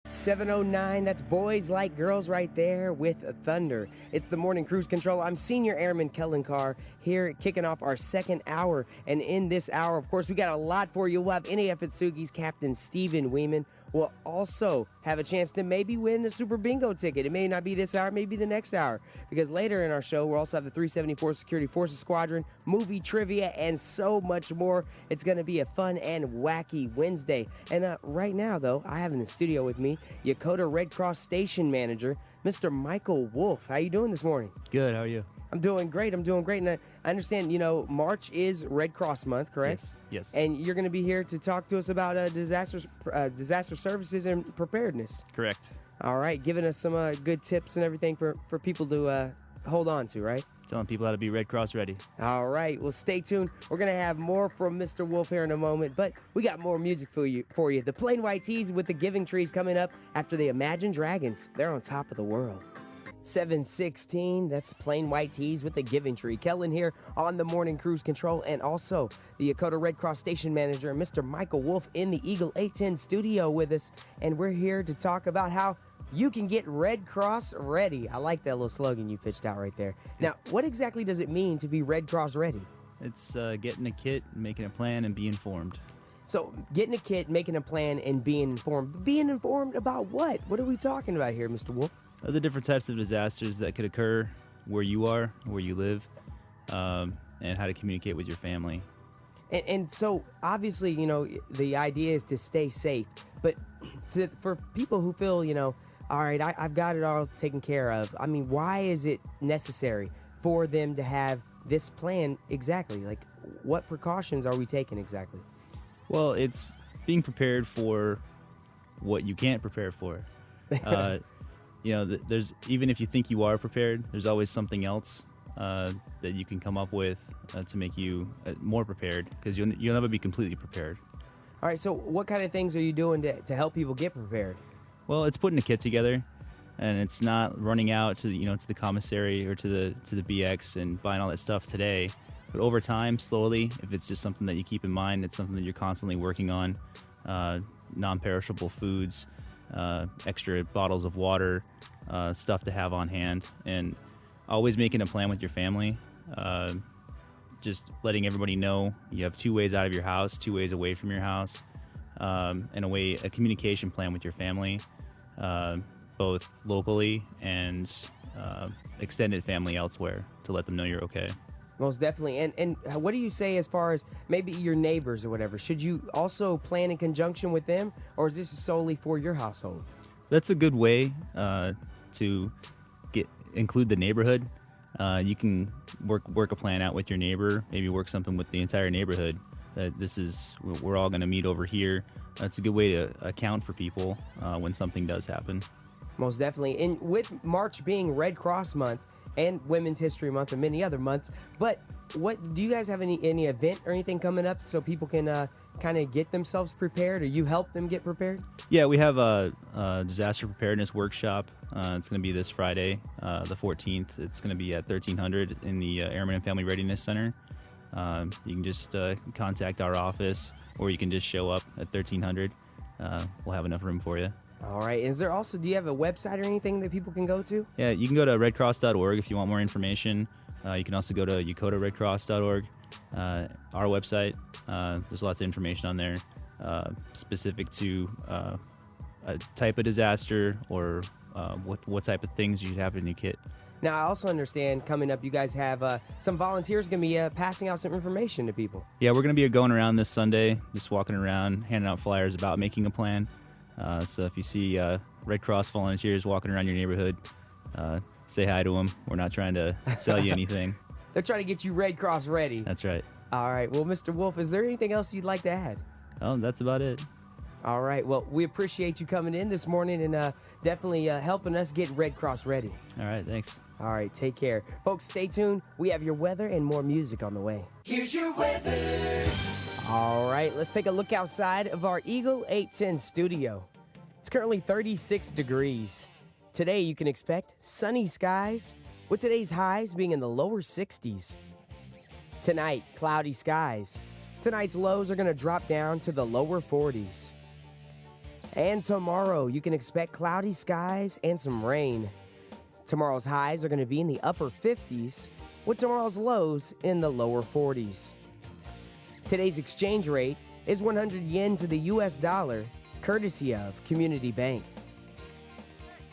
709, that's Boys Like Girls right there with Thunder. It's the Morning Cruise Control. I'm Senior Airman Kellen Carr here kicking off our second hour. And in this hour, of course, we got a lot for you. We'll have NAF Atsugi's Captain Stephen Wieman. We'll also have a chance to maybe win a Super Bingo ticket. It may not be this hour, maybe the next hour. Because later in our show, we'll also have the 374 Security Forces Squadron, movie trivia, and so much more. It's going to be a fun and wacky Wednesday. And right now, though, I have in the studio with me Yokota Red Cross Station Manager, Mr. Michael Wolf. How you doing this morning? Good. How are you? I'm doing great. And I understand, March is Red Cross Month, correct? Yes. And you're going to be here to talk to us about disaster services and preparedness. Correct. All right, giving us some good tips and everything for people to hold on to, right? Telling people how to be Red Cross ready. All right, well, stay tuned. We're going to have more from Mr. Wolf here in a moment, but we got more music for you. The Plain White Tees with the Giving Trees coming up after the Imagine Dragons. They're on top of the world. 7:16, that's the Plain White Tees with the Giving Tree. Kellen here on the Morning Cruise Control, and also the Yokota Red Cross Station Manager, Mr. Michael Wolf, in the Eagle 810 studio with us, and we're here to talk about how you can get Red Cross ready. I like that little slogan you pitched out right there. Now, what exactly does it mean to be Red Cross ready? It's getting a kit, making a plan, and be informed. So, getting a kit, making a plan, and being informed. Being informed about what? What are we talking about here, Mr. Wolf? The different types of disasters that could occur where you are, where you live, and how to communicate with your family. And so, obviously, the idea is to stay safe. But for people who feel, all right, I've got it all taken care of. I mean, why is it necessary for them to have this plan exactly? Like, what precautions are we taking exactly? Well, it's being prepared for what you can't prepare for. There's even if you think you are prepared, there's always something else that you can come up with to make you more prepared, because you'll never be completely prepared. All right, so what kind of things are you doing to help people get prepared? Well, it's putting a kit together, and it's not running out to the commissary or to the BX and buying all that stuff today. But over time, slowly, if it's just something that you keep in mind, it's something that you're constantly working on. Non-perishable foods, extra bottles of water, stuff to have on hand, and always making a plan with your family. Just letting everybody know you have 2 ways out of your house, 2 ways away from your house, and a communication plan with your family, both locally and extended family elsewhere, to let them know you're okay. Most definitely. And what do you say as far as maybe your neighbors or whatever? Should you also plan in conjunction with them, or is this solely for your household? That's a good way to include the neighborhood. You can work a plan out with your neighbor, maybe work something with the entire neighborhood. We're all going to meet over here. That's a good way to account for people when something does happen. Most definitely. And with March being Red Cross Month and Women's History Month and many other months, but what do you guys have any event or anything coming up so people can kind of get themselves prepared, or you help them get prepared? Yeah, we have a disaster preparedness workshop. It's going to be this Friday, the 14th. It's going to be at 1300 in the Airman and Family Readiness Center. You can just contact our office, or you can just show up at 1300. We'll have enough room for you. All right. Do you have a website or anything that people can go to? Yeah, you can go to redcross.org if you want more information. You can also go to yokotaredcross.org, our website. There's lots of information on there specific to a type of disaster, or what type of things you have in your kit. Now, I also understand coming up, you guys have some volunteers going to be passing out some information to people. Yeah, we're going to be going around this Sunday, just walking around, handing out flyers about making a plan. So if you see Red Cross volunteers walking around your neighborhood, say hi to them. We're not trying to sell you anything. They're trying to get you Red Cross ready. That's right. All right. Well, Mr. Wolf, is there anything else you'd like to add? Oh, that's about it. All right. Well, we appreciate you coming in this morning and definitely helping us get Red Cross ready. All right. Thanks. All right. Take care. Folks, stay tuned. We have your weather and more music on the way. Here's your weather. All right. Let's take a look outside of our Eagle 810 studio. It's currently 36 degrees. Today, you can expect sunny skies, with today's highs being in the lower 60s. Tonight, cloudy skies. Tonight's lows are going to drop down to the lower 40s. And tomorrow, you can expect cloudy skies and some rain. Tomorrow's highs are going to be in the upper 50s, with tomorrow's lows in the lower 40s. Today's exchange rate is 100 yen to the U.S. dollar, courtesy of Community Bank.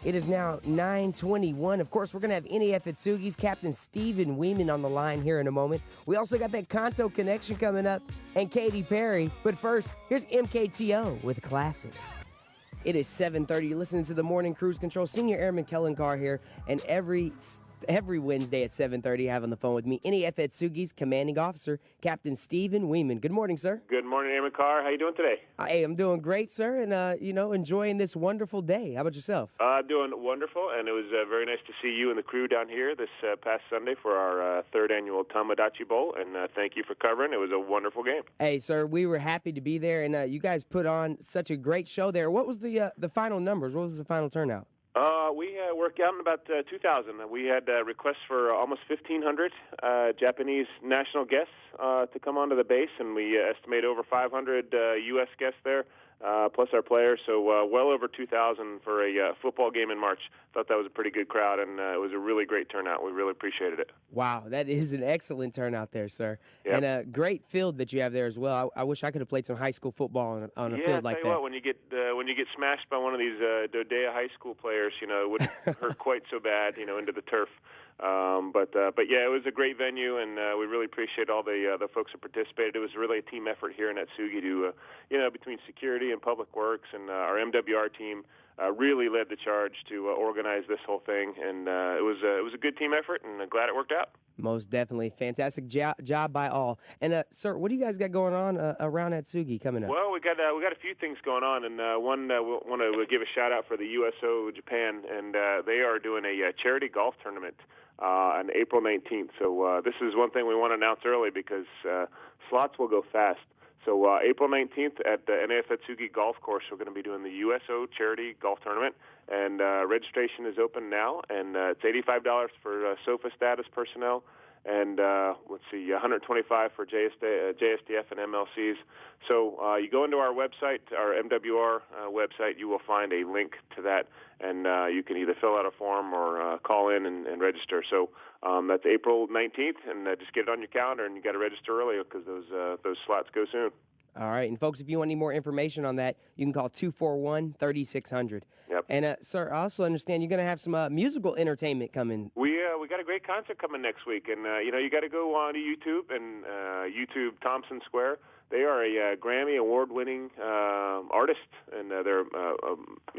It is now 9:21. Of course, we're going to have NEF at Sugi's Captain Stephen Wieman on the line here in a moment. We also got that Kanto connection coming up and Katy Perry. But first, here's MKTO with Classic. It is 7:30. You're listening to the Morning Cruise Control. Senior Airman Kellen Carr here. And every Wednesday at 7:30, I have on the phone with me NEF at Sugi's Commanding Officer, Captain Stephen Wieman. Good morning, sir. Good morning, Airman Carr. How you doing today? Hey, I'm doing great, sir, and, enjoying this wonderful day. How about yourself? I'm doing wonderful, and it was very nice to see you and the crew down here this past Sunday for our third annual Tamadachi Bowl, and thank you for covering. It was a wonderful game. Hey, sir, we were happy to be there, and you guys put on such a great show there. What was the final numbers? What was the final turnout? We worked out in about 2,000. We had requests for almost 1,500 Japanese national guests to come onto the base, and we estimate over 500 U.S. guests there, plus our players. So well over 2,000 for a football game in March. Thought that was a pretty good crowd, and it was a really great turnout. We really appreciated it. Wow, that is an excellent turnout there, sir. Yep. And a great field that you have there as well. I wish I could have played some high school football on a field like that. Yeah, tell you what, when you get smashed by one of these Dodea high school players, it wouldn't hurt quite so bad, into the turf. But yeah, it was a great venue, and we really appreciate all the folks who participated. It was really a team effort here in Atsugi to, between security and public works, and our MWR team really led the charge to organize this whole thing, and it was a good team effort, and I'm glad it worked out. Most definitely. Fantastic job by all. And, sir, what do you guys got going on around Atsugi coming up? Well, we got a few things going on, and one we want to give a shout-out for the USO Japan, and they are doing a charity golf tournament on April 19th. So this is one thing we want to announce early because slots will go fast. So April 19th at the NAF Atsugi Golf Course, we're going to be doing the USO Charity Golf Tournament, and registration is open now, and it's $85 for SOFA status personnel, and let's see, $125 for JSDF and MLCs. So you go into our website, our MWR website, you will find a link to that, and you can either fill out a form or call in and register. So that's April 19th, and just get it on your calendar, and you got to register early because those slots go soon. All right, and folks, if you want any more information on that, you can call 241-3600. Yep. And, sir, I also understand you're going to have some musical entertainment coming. We got a great concert coming next week, and you got to go on to YouTube and YouTube Thompson Square. They are a Grammy award-winning artist, and they're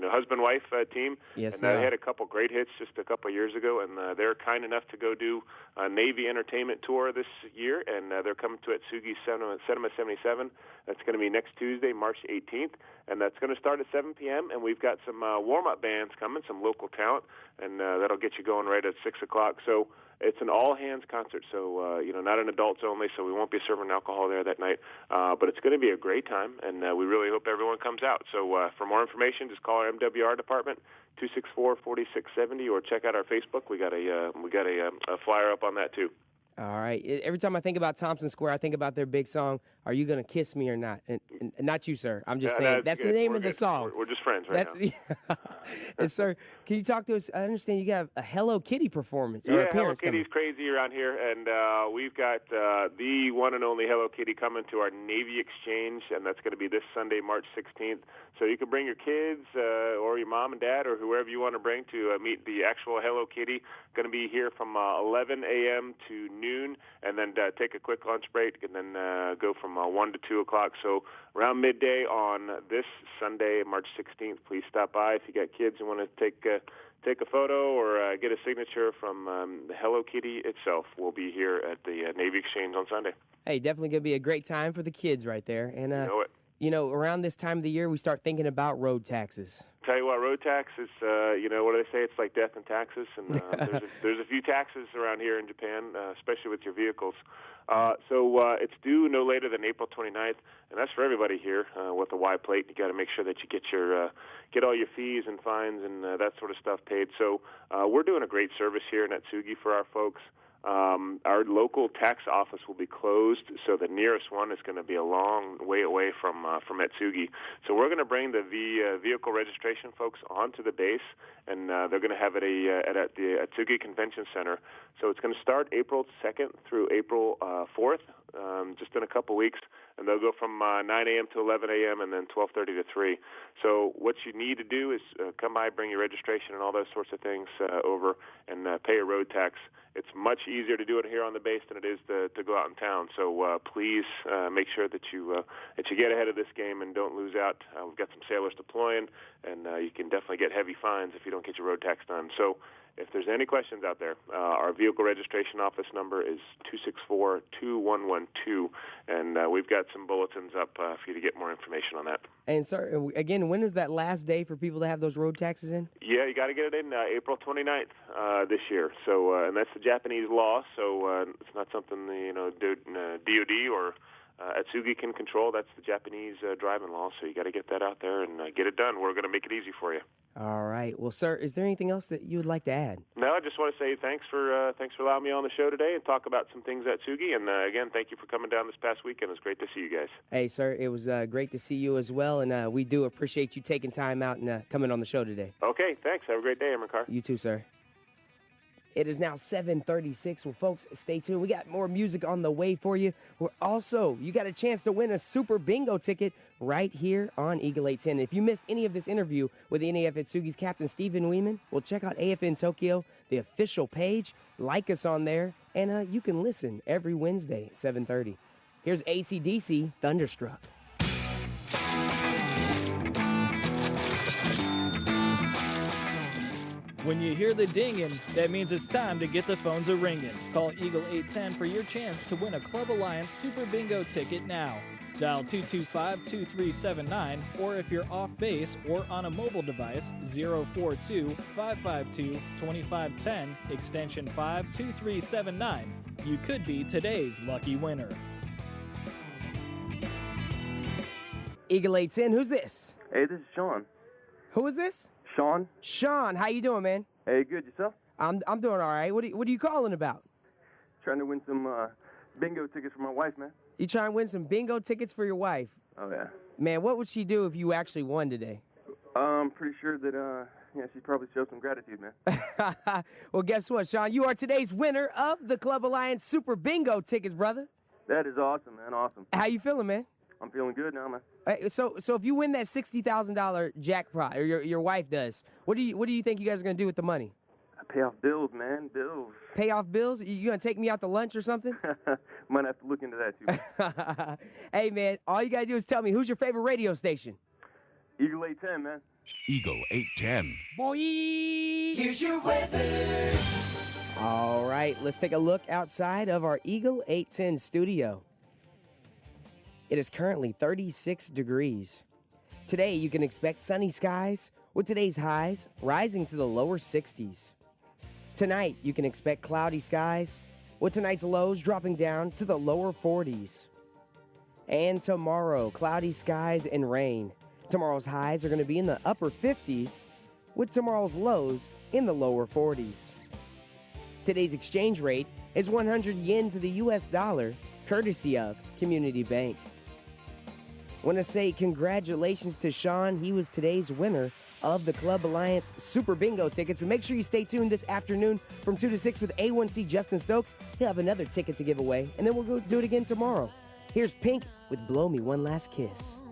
husband-wife team. Yes, and they had a couple great hits just a couple of years ago, and they're kind enough to go do a Navy entertainment tour this year, and they're coming to Atsugi Cinema 77. That's going to be next Tuesday, March 18th, and that's going to start at 7 p.m., and we've got some warm-up bands coming, some local talent, and that'll get you going right at 6 o'clock. So it's an all-hands concert, so, not an adults only, so we won't be serving alcohol there that night. But it's going to be a great time, and we really hope everyone comes out. So for more information, just call our MWR department, 264-4670, or check out our Facebook. We got a flyer up on that, too. All right. Every time I think about Thompson Square, I think about their big song, Are You Gonna Kiss Me or Not? And not you, sir. I'm just saying, that's good. The name of the song. We're just friends right now. And, sir, can you talk to us? I understand you got a Hello Kitty performance or appearance Hello Kitty's crazy around here, and we've got the one and only Hello Kitty coming to our Navy Exchange, and that's going to be this Sunday, March 16th. So you can bring your kids or your mom and dad or whoever you want to bring to meet the actual Hello Kitty. Going to be here from 11 a.m. to noon, and then take a quick lunch break, and then go from 1 to 2 o'clock. So around midday on this Sunday, March 16th, please stop by if you got kids and want to take a photo or get a signature from the Hello Kitty itself. We'll be here at the Navy Exchange on Sunday. Hey, definitely going to be a great time for the kids right there. And you know it. Around this time of the year, we start thinking about road taxes. Tell you what, road tax is, what do they say? It's like death and taxes. And there's a few taxes around here in Japan, especially with your vehicles. So it's due no later than April 29th, and that's for everybody here with a Y plate. You got to make sure that you get all your fees and fines and that sort of stuff paid. So we're doing a great service here in Atsugi for our folks. Our local tax office will be closed, so the nearest one is going to be a long way away from Atsugi. So we're going to bring the vehicle registration folks onto the base, and they're going to have it at the Atsugi Convention Center. So it's going to start April 2nd through April 4th, just in a couple weeks, and they'll go from 9 a.m. to 11 a.m. and then 12:30 to 3. So what you need to do is come by, bring your registration and all those sorts of things over, and pay a road tax. It's much easier to do it here on the base than it is to go out in town. So please make sure that you get ahead of this game and don't lose out. We've got some sailors deploying, and you can definitely get heavy fines if you don't get your road tax done. So if there's any questions out there, our vehicle registration office number is 264-2112, and we've got some bulletins up for you to get more information on that. And, sir, again, when is that last day for people to have those road taxes in? Yeah, you got to get it in April 29th this year. So, and that's the Japanese law, so it's not something DOD or Atsugi can control. That's the Japanese driving law, so you got to get that out there and get it done. We're going to make it easy for you. All right. Well, sir, is there anything else that you would like to add? No, I just want to say thanks for allowing me on the show today and talk about some things at Atsugi. And again, thank you for coming down this past weekend. It was great to see you guys. Hey, sir, it was great to see you as well, and we do appreciate you taking time out and coming on the show today. Okay, thanks. Have a great day, Carr. You too, sir. It is now 7:36. Well, folks, stay tuned. We got more music on the way for you. You got a chance to win a Super Bingo ticket right here on Eagle 810. If you missed any of this interview with the NAF Atsugi's Captain Stephen Wieman, well, check out AFN Tokyo, the official page. Like us on there, and you can listen every Wednesday at 7:30. Here's AC/DC, Thunderstruck. When you hear the dinging, that means it's time to get the phones a-ringing. Call Eagle 810 for your chance to win a Club Alliance Super Bingo ticket now. Dial 225-2379, or if you're off base or on a mobile device, 042-552-2510, extension 52379. You could be today's lucky winner. Eagle 810, who's this? Hey, this is Sean. Who is this? Sean. Sean, how you doing, man? Hey, good. Yourself? I'm doing all right. What are you calling about? Trying to win some bingo tickets for my wife, man. You trying to win some bingo tickets for your wife? Oh, yeah. Man, what would she do if you actually won today? I'm pretty sure that, she'd probably show some gratitude, man. Well, guess what, Sean? You are today's winner of the Club Alliance Super Bingo tickets, brother. That is awesome, man. Awesome. How you feeling, man? I'm feeling good now, man. So if you win that $60,000 jackpot, or your wife does, what do you think you guys are gonna do with the money? I pay off bills, man. Bills. Pay off bills? You gonna take me out to lunch or something? Might have to look into that too. Hey, man, all you gotta do is tell me, who's your favorite radio station? Eagle 810, man. Eagle 810. Boy, Here's your weather. All right, let's take a look outside of our Eagle 810 studio. It is currently 36 degrees. Today, you can expect sunny skies with today's highs rising to the lower 60s. Tonight, you can expect cloudy skies with tonight's lows dropping down to the lower 40s. And tomorrow, cloudy skies and rain. Tomorrow's highs are going to be in the upper 50s with tomorrow's lows in the lower 40s. Today's exchange rate is 100 yen to the US dollar, courtesy of Community Bank. I want to say congratulations to Sean. He was today's winner of the Club Alliance Super Bingo tickets. But make sure you stay tuned this afternoon from 2 to 6 with A1C Justin Stokes. He'll have another ticket to give away, and then we'll go do it again tomorrow. Here's Pink with Blow Me One Last Kiss.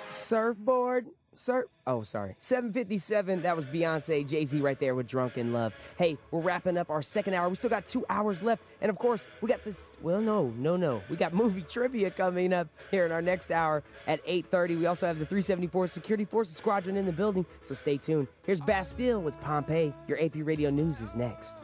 Surfboard. 7:57. That was Beyonce, Jay-Z right there with Drunk in Love. Hey, we're wrapping up our second hour. We still got 2 hours left. And of course, we got this. Well, no. We got movie trivia coming up here in our next hour at 8:30. We also have the 374 Security Forces Squadron in the building. So stay tuned. Here's Bastille with Pompeii. Your AP Radio News is next.